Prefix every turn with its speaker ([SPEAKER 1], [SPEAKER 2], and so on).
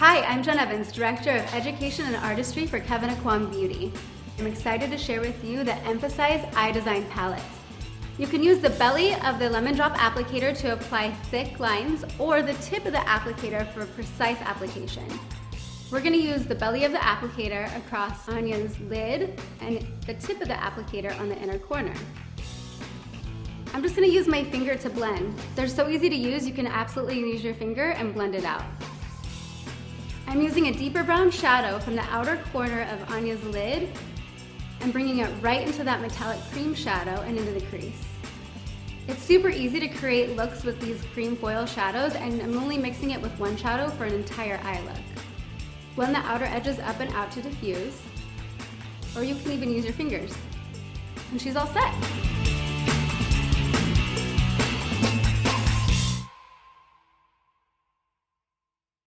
[SPEAKER 1] Hi, I'm Jen Evans, Director of Education and Artistry for Kevyn Aucoin Beauty. I'm excited to share with you the Emphasize Eye Design Palettes. You can use the belly of the Lemon Drop applicator to apply thick lines or the tip of the applicator for precise application. We're going to use the belly of the applicator across Anya's lid and the tip of the applicator on the inner corner. I'm just going to use my finger to blend. They're so easy to use, you can absolutely use your finger and blend it out. I'm using a deeper brown shadow from the outer corner of Anya's lid and bringing it right into that metallic cream shadow and into the crease. It's super easy to create looks with these cream foil shadows, and I'm only mixing it with one shadow for an entire eye look. Blend the outer edges up and out to diffuse, or you can even use your fingers. And she's all set.